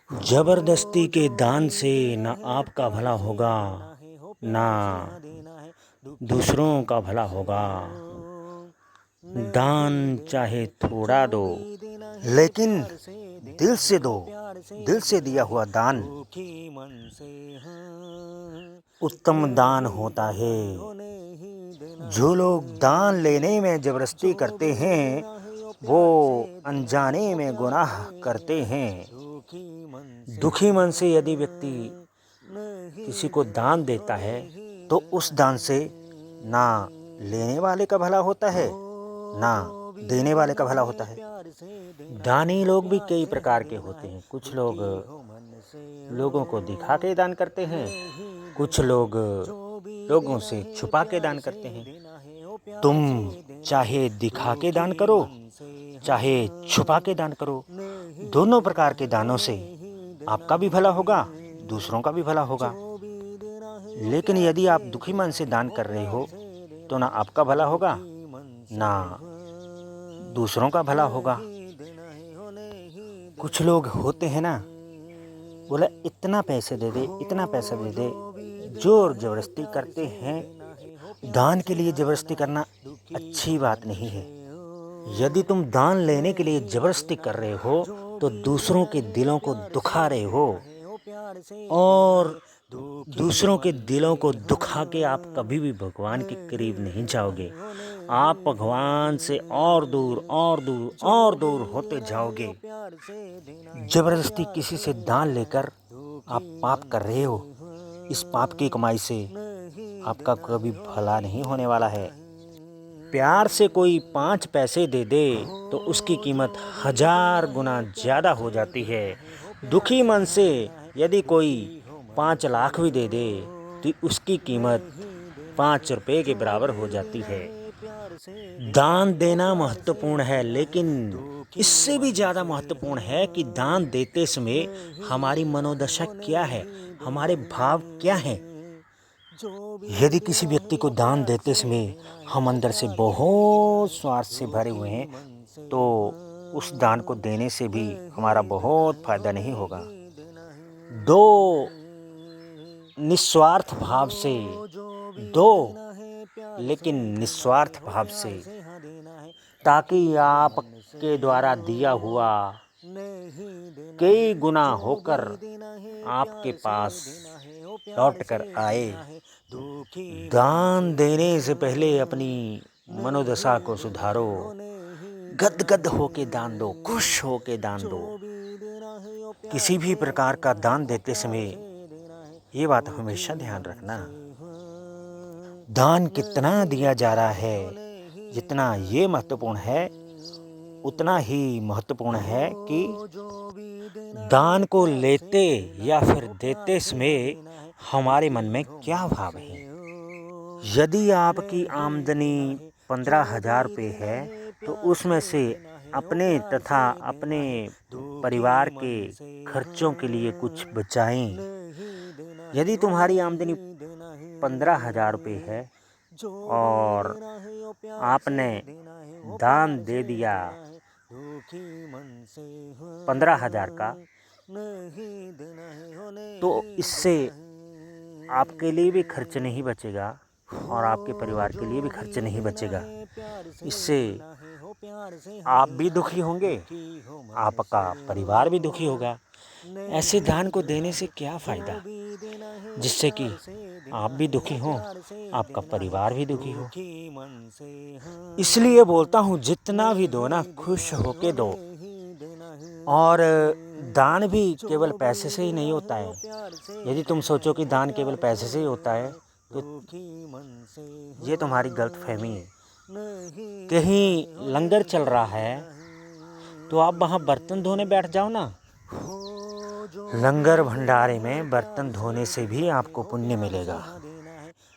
जबरदस्ती के दान से न आपका भला होगा, ना दूसरों का भला होगा। दान चाहे थोड़ा दो, लेकिन दिल से दो। दिल से दिया हुआ दान उत्तम दान होता है। जो लोग दान लेने में जबरदस्ती करते हैं, वो अनजाने में गुनाह करते हैं। दुखी मन से यदि व्यक्ति किसी को दान देता है, तो उस दान से ना लेने वाले का भला होता है, ना देने वाले का भला होता है। दानी लोग भी कई प्रकार के होते हैं। कुछ लोग लोगों को दिखा के दान करते हैं, कुछ लोग लोगों से छुपा के दान करते हैं। तुम चाहे दिखा के दान करो, चाहे छुपा के दान करो, दोनों प्रकार के दानों से आपका भी भला होगा, दूसरों का भी भला होगा। लेकिन यदि आप दुखी मन से दान कर रहे हो, तो ना आपका भला होगा, ना दूसरों का भला होगा। कुछ लोग होते हैं ना, बोला इतना पैसे दे दे, इतना पैसा दे दे, जोर जबरदस्ती करते हैं। दान के लिए जबरदस्ती करना अच्छी बात नहीं है। यदि तुम दान लेने के लिए जबरदस्ती कर रहे हो, तो दूसरों के दिलों को दुखा रहे हो, और दूसरों के दिलों को दुखा के आप कभी भी भगवान के करीब नहीं जाओगे। आप भगवान से और दूर और दूर और दूर होते जाओगे। जबरदस्ती किसी से दान लेकर आप पाप कर रहे हो। इस पाप की कमाई से आपका कभी भला नहीं होने वाला है। प्यार से कोई 5 पैसे दे दे, तो उसकी कीमत 1000 गुना ज़्यादा हो जाती है। दुखी मन से यदि कोई 5 लाख भी दे दे, तो उसकी कीमत 5 रुपये के बराबर हो जाती है। दान देना महत्वपूर्ण है, लेकिन इससे भी ज़्यादा महत्वपूर्ण है कि दान देते समय हमारी मनोदशा क्या है, हमारे भाव क्या हैं। यदि किसी व्यक्ति को दान देते समय हम अंदर से बहुत स्वार्थ से भरे हुए हैं, तो उस दान को देने से भी हमारा बहुत फायदा नहीं होगा। दो निस्वार्थ भाव से, दो लेकिन निस्वार्थ भाव से, ताकि आपके द्वारा दिया हुआ कई गुना होकर आपके पास लौट कर आए। दान देने से पहले अपनी मनोदशा को सुधारो। गदगद होके दान दो, खुश होके दान दो। किसी भी प्रकार का दान देते समय ये बात हमेशा ध्यान रखना, दान कितना दिया जा रहा है, जितना ये महत्वपूर्ण है, उतना ही महत्वपूर्ण है कि दान को लेते या फिर देते समय हमारे मन में क्या भाव है। यदि आपकी आमदनी 15,000 रुपये है, तो उसमें से अपने तथा अपने परिवार के खर्चों के लिए कुछ बचाएं। यदि तुम्हारी आमदनी 15,000 रुपये है और आपने दान दे दिया 15,000 का, तो इससे आपके लिए भी खर्च नहीं बचेगा और आपके परिवार के लिए भी खर्च नहीं बचेगा। इससे आप भी दुखी होंगे, आपका परिवार भी दुखी होगा। ऐसे दान को देने से क्या फ़ायदा, जिससे कि आप भी दुखी हों, आपका परिवार भी दुखी हो। इसलिए बोलता हूँ, जितना भी दो ना, खुश होके दो। और दान भी केवल पैसे से ही नहीं होता है। यदि तुम सोचो कि दान केवल पैसे से ही होता है, तो ये तुम्हारी गलतफहमी है। कहीं लंगर चल रहा है, तो आप वहाँ बर्तन धोने बैठ जाओ ना। लंगर भंडारे में बर्तन धोने से भी आपको पुण्य मिलेगा।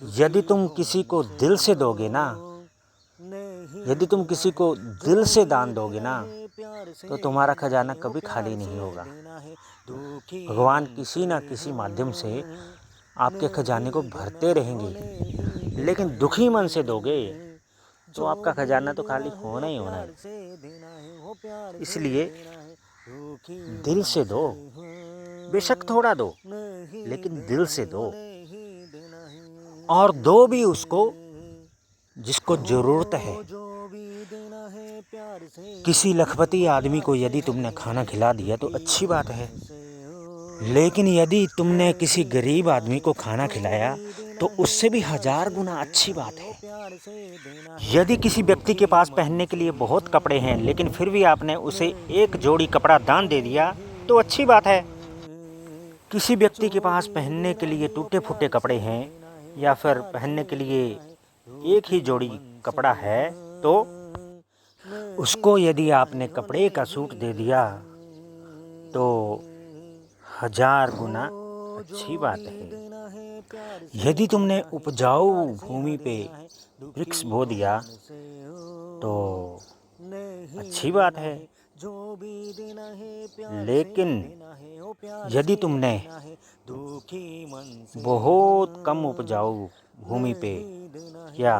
यदि तुम किसी को दिल से दोगे ना, यदि तुम किसी को दिल से दान दोगे ना, तो तुम्हारा खजाना कभी खाली नहीं होगा। भगवान किसी न किसी माध्यम से आपके खजाने को भरते रहेंगे। लेकिन दुखी मन से दोगे, तो आपका खजाना तो खाली होना ही होना है। इसलिए दिल से दो, बेशक थोड़ा दो, लेकिन दिल से दो, और दो भी उसको जिसको ज़रूरत है। किसी लखपति आदमी को यदि तुमने खाना खिला दिया तो अच्छी बात है, लेकिन यदि तुमने किसी गरीब आदमी को खाना खिलाया तो उससे भी 1000 गुना अच्छी बात है। यदि किसी व्यक्ति के पास पहनने के लिए बहुत कपड़े हैं, लेकिन फिर भी आपने उसे एक जोड़ी कपड़ा दान दे दिया तो अच्छी बात है। किसी व्यक्ति के पास पहनने के लिए टूटे फूटे कपड़े हैं, या फिर पहनने के लिए एक ही जोड़ी कपड़ा है, तो उसको यदि आपने कपड़े का सूट दे दिया तो 1000 गुना अच्छी बात है। यदि तुमने उपजाऊ भूमि पे वृक्ष बो दिया तो अच्छी बात है, लेकिन यदि तुमने बहुत कम उपजाऊ भूमि पे या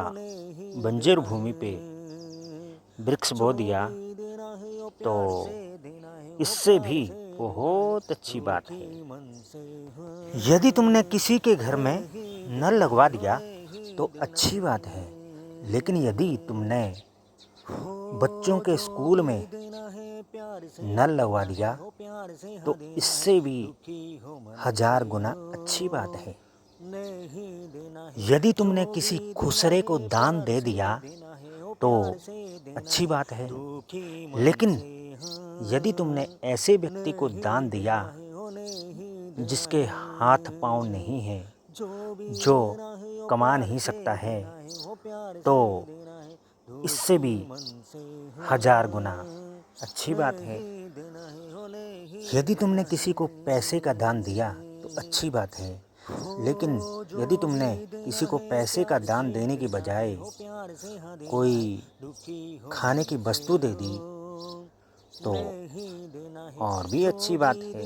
बंजर भूमि पे वृक्ष बो दिया तो इससे भी बहुत अच्छी बात है। यदि तुमने किसी के घर में नल लगवा दिया तो अच्छी बात है, लेकिन यदि तुमने बच्चों के स्कूल में नल लगवा दिया तो इससे भी 1000 गुना अच्छी बात है। यदि तुमने किसी खुसरे को दान दे दिया तो अच्छी बात है, लेकिन यदि तुमने ऐसे व्यक्ति को दान दिया जिसके हाथ पांव नहीं है, जो कमा नहीं सकता है, तो इससे भी 1000 गुना अच्छी बात है। यदि तुमने किसी को पैसे का दान दिया तो अच्छी बात है, लेकिन यदि तुमने किसी को पैसे का दान देने की बजाय कोई खाने की वस्तु दे दी तो और भी अच्छी बात है।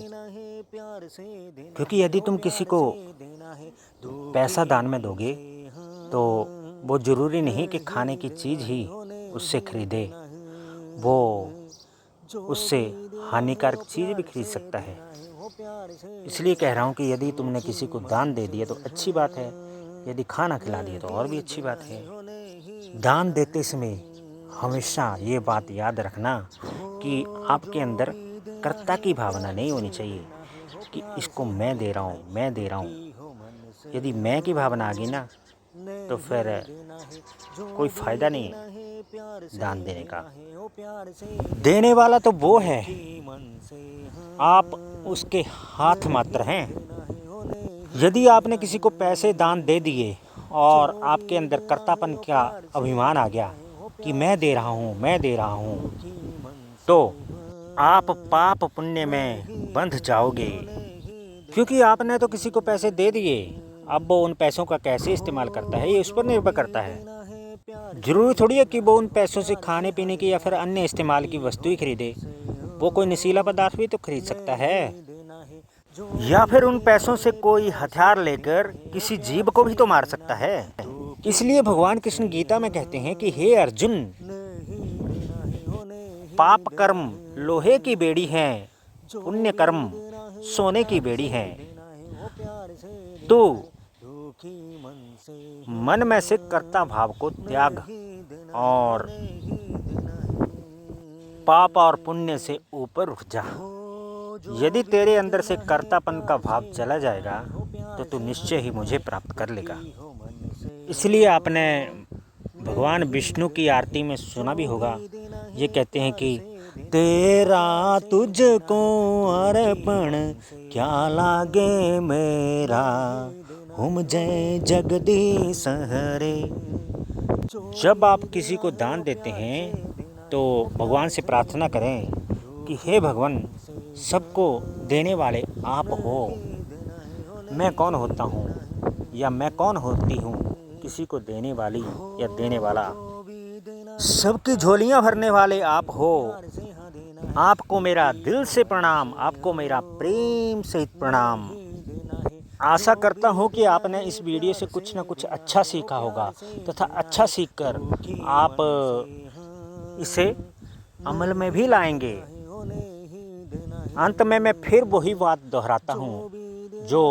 क्योंकि यदि तुम किसी को पैसा दान में दोगे तो वो ज़रूरी नहीं कि खाने की चीज़ ही उससे खरीदे, वो उससे हानिकारक चीज़ भी खरीद सकता है। इसलिए कह रहा हूँ कि यदि तुमने किसी को दान दे दिया तो अच्छी बात है, यदि खाना खिला दिया तो और भी अच्छी बात है। दान देते समय हमेशा ये बात याद रखना कि आपके अंदर कर्ता की भावना नहीं होनी चाहिए कि इसको मैं दे रहा हूँ, मैं दे रहा हूँ। यदि मैं की भावना आ गई ना तो फिर कोई फ़ायदा नहीं है दान देने का। देने वाला तो वो है, आप उसके हाथ मात्र हैं। यदि आपने किसी को पैसे दान दे दिए और आपके अंदर कर्तापन का अभिमान आ गया कि मैं दे रहा हूँ, मैं दे रहा हूँ, तो आप पाप पुण्य में बंध जाओगे। क्योंकि आपने तो किसी को पैसे दे दिए, अब वो उन पैसों का कैसे इस्तेमाल करता है ये उस पर निर्भर करता है। ज़रूरी थोड़ी है कि वो उन पैसों से खाने पीने की या फिर अन्य इस्तेमाल की वस्तु ही खरीदे। वो कोई नशीला पदार्थ भी तो खरीद सकता है, या फिर उन पैसों से कोई हथियार लेकर किसी जीव को भी तो मार सकता है। इसलिए भगवान कृष्ण गीता में कहते हैं कि हे अर्जुन, पाप कर्म लोहे की बेड़ी है, पुण्य कर्म सोने की बेड़ी है। तो मन में से कर्ता भाव को त्याग और पाप और पुण्य से ऊपर उठ जा। यदि तेरे अंदर से कर्तापन का भाव चला जाएगा तो तू निश्चय ही मुझे प्राप्त कर लेगा। इसलिए आपने भगवान विष्णु की आरती में सुना भी होगा, ये कहते हैं कि तेरा तुझको अर्पण क्या लागे मेरा, हुम जय जगदीश हरे। जब आप किसी को दान देते हैं तो भगवान से प्रार्थना करें कि हे भगवान, सबको देने वाले आप हो। मैं कौन होता हूँ या मैं कौन होती हूँ किसी को देने वाली या देने वाला। सबकी झोलियाँ भरने वाले आप हो। आपको मेरा दिल से प्रणाम, आपको मेरा प्रेम सहित प्रणाम। आशा करता हूँ कि आपने इस वीडियो से कुछ ना कुछ अच्छा सीखा होगा तथा अच्छा सीखकर आप इसे अमल में भी लाएंगे। अंत में मैं फिर वही बात दोहराता हूँ जो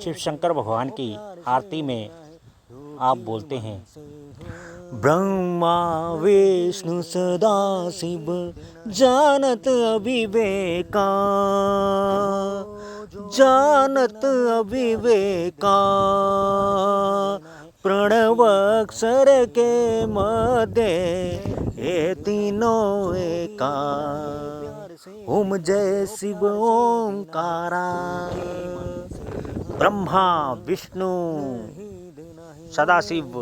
शिव शंकर भगवान की आरती में आप बोलते हैं, ब्रह्मा विष्णु सदा शिव जानत अविवेका, जानत अविवेका, प्रणव अक्षर के मध्य ये तीनों एका, ओम जय शिव ओंकारा। ब्रह्मा विष्णु सदाशिव,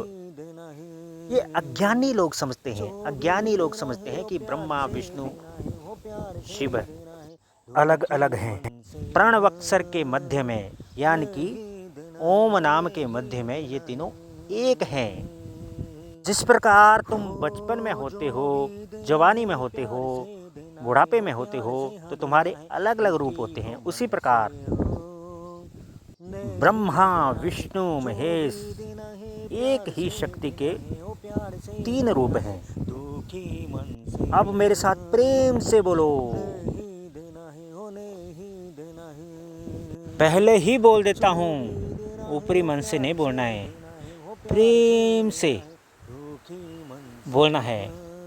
ये अज्ञानी लोग समझते हैं, अज्ञानी लोग समझते हैं कि ब्रह्मा विष्णु शिव अलग अलग हैं। प्रणव अक्षर के मध्य में यानी कि ओम नाम के मध्य में ये तीनों एक हैं। जिस प्रकार तुम बचपन में होते हो, जवानी में होते हो, बुढ़ापे में होते हो, तो तुम्हारे अलग अलग रूप होते हैं, उसी प्रकार ब्रह्मा विष्णु महेश एक ही शक्ति के 3 रूप हैं। अब मेरे साथ प्रेम से बोलो, पहले ही बोल देता हूँ, ऊपरी मन से नहीं बोलना है, प्रेम से बोलना है।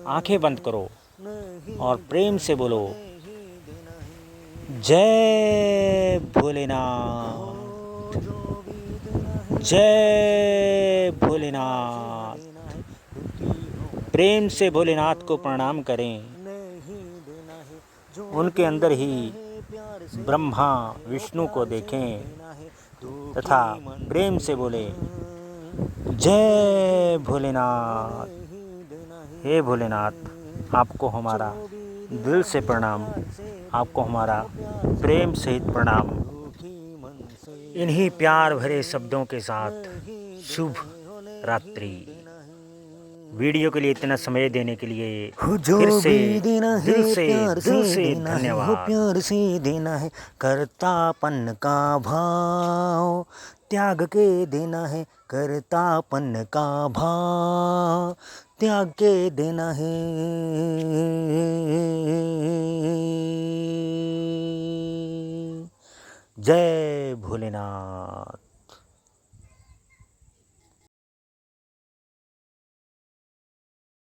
आंखें बंद करो और प्रेम से बोलो, जय भोलेनाथ, जय भोलेनाथ। प्रेम से भोलेनाथ को प्रणाम करें। उनके अंदर ही ब्रह्मा विष्णु को देखें तथा प्रेम से बोले, जय भोलेनाथ। हे भोलेनाथ, आपको हमारा दिल से प्रणाम, आपको हमारा प्रेम सहित प्रणाम। इन्हीं प्यार भरे शब्दों के साथ शुभ रात्रि। वीडियो के लिए इतना समय देने के लिए फिर से दिल से धन्यवाद। प्यार से देना है, कर्तापन का भाव त्याग के देना है, कर्तापन का भाव त्याग के देना है। जय भोलेनाथ।